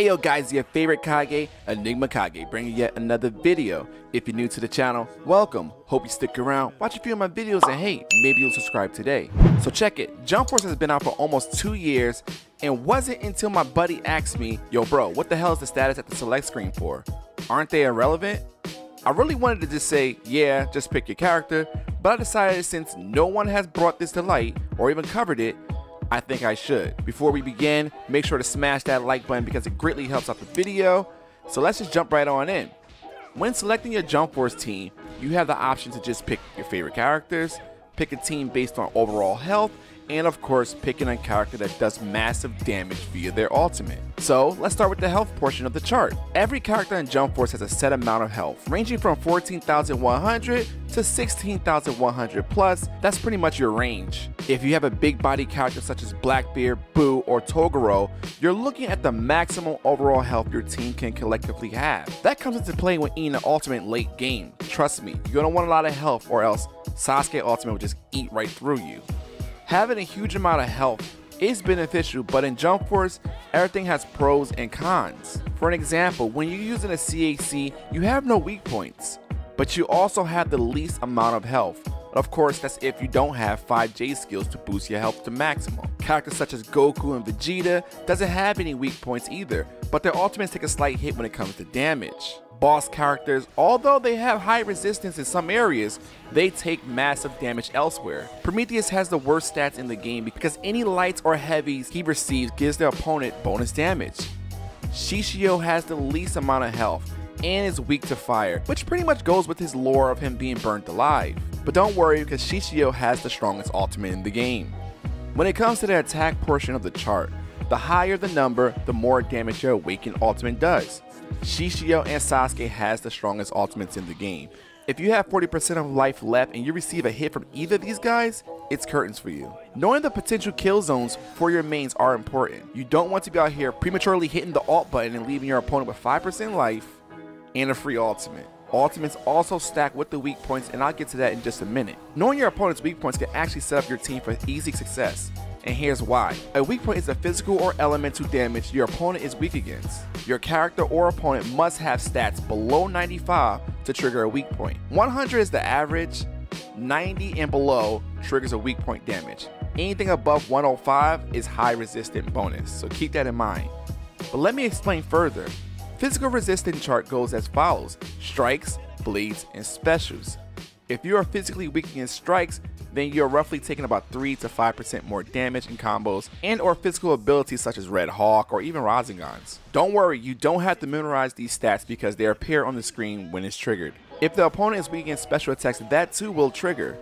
Ayo guys, your favorite Kage, Enigma Kage, bringing yet another video. If you're new to the channel, welcome. Hope you stick around, watch a few of my videos, and hey, maybe you'll subscribe today. So check it, Jump Force has been out for almost 2 years, and wasn't until my buddy asked me, yo bro, what the hell is the status at the select screen for? Aren't they irrelevant? I really wanted to just say, yeah, just pick your character, but I decided since no one has brought this to light, or even covered it, I think I should. Before we begin, make sure to smash that like button because it greatly helps out the video. So let's just jump right on in. When selecting your Jump Force team, you have the option to just pick your favorite characters, pick a team based on overall health, and of course picking a character that does massive damage via their ultimate. So let's start with the health portion of the chart. Every character in Jump Force has a set amount of health, ranging from 14,100 to 16,100 plus. That's pretty much your range. If you have a big body character such as Blackbeard, Boo, or Toguro, you're looking at the maximum overall health your team can collectively have. That comes into play when eating an ultimate late game. Trust me, you're gonna want a lot of health or else Sasuke ultimate will just eat right through you. Having a huge amount of health is beneficial, but in Jump Force, everything has pros and cons. For an example, when you're using a CAC, you have no weak points, but you also have the least amount of health. Of course, that's if you don't have 5J skills to boost your health to maximum. Characters such as Goku and Vegeta doesn't have any weak points either, but their ultimates take a slight hit when it comes to damage. Boss characters, although they have high resistance in some areas, they take massive damage elsewhere. Prometheus has the worst stats in the game because any lights or heavies he receives gives their opponent bonus damage. Shishio has the least amount of health and is weak to fire, which pretty much goes with his lore of him being burnt alive. But don't worry, because Shishio has the strongest ultimate in the game. When it comes to the attack portion of the chart, the higher the number, the more damage your awakened ultimate does. Shishio and Sasuke has the strongest ultimates in the game. If you have 40% of life left and you receive a hit from either of these guys, it's curtains for you. Knowing the potential kill zones for your mains are important. You don't want to be out here prematurely hitting the alt button and leaving your opponent with 5% life and a free ultimate. Ultimates also stack with the weak points, and I'll get to that in just a minute. Knowing your opponent's weak points can actually set up your team for easy success. And here's why. A weak point is a physical or elemental damage your opponent is weak against. Your character or opponent must have stats below 95 to trigger a weak point. 100 is the average, 90 and below triggers a weak point damage. Anything above 105 is high resistant bonus, so keep that in mind. But let me explain further. Physical resistance chart goes as follows: strikes, bleeds, and specials. If you are physically weak against strikes, then you're roughly taking about 3 to 5% more damage in combos and or physical abilities such as Red Hawk or even Razengans. Don't worry, you don't have to memorize these stats because they appear on the screen when it's triggered. If the opponent is weak against special attacks, that too will trigger.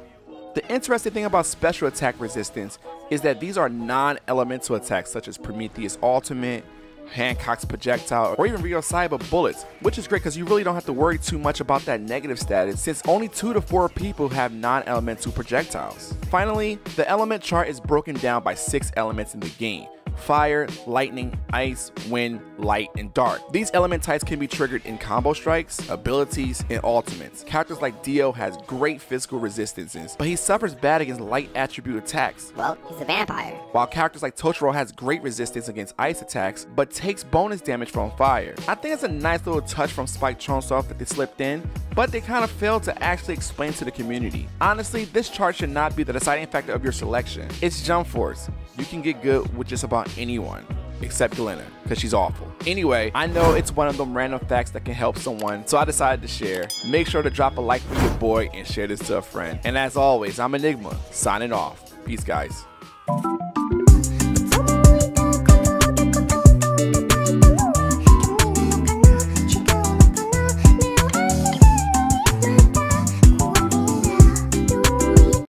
The interesting thing about special attack resistance is that these are non-elemental attacks such as Prometheus ultimate, Hancock's projectile, or even Ryo Saiba bullets, which is great because you really don't have to worry too much about that negative status since only 2 to 4 people have non-elemental projectiles. Finally, the element chart is broken down by 6 elements in the game: fire, lightning, ice, wind, light, and dark. These element types can be triggered in combo strikes, abilities, and ultimates. Characters like Dio has great physical resistances, but he suffers bad against light attribute attacks. Well, he's a vampire. While characters like Totoro has great resistance against ice attacks, but takes bonus damage from fire. I think it's a nice little touch from Spike Chunsoft that they slipped in, but they kind of failed to actually explain to the community. Honestly, this chart should not be the deciding factor of your selection. It's Jump Force. You can get good with just about anyone except Glenna, because she's awful. Anyway, I know it's one of them random facts that can help someone, so I decided to share. Make sure to drop a like for your boy and share this to a friend. And as always, I'm Enigma, signing off. Peace, guys.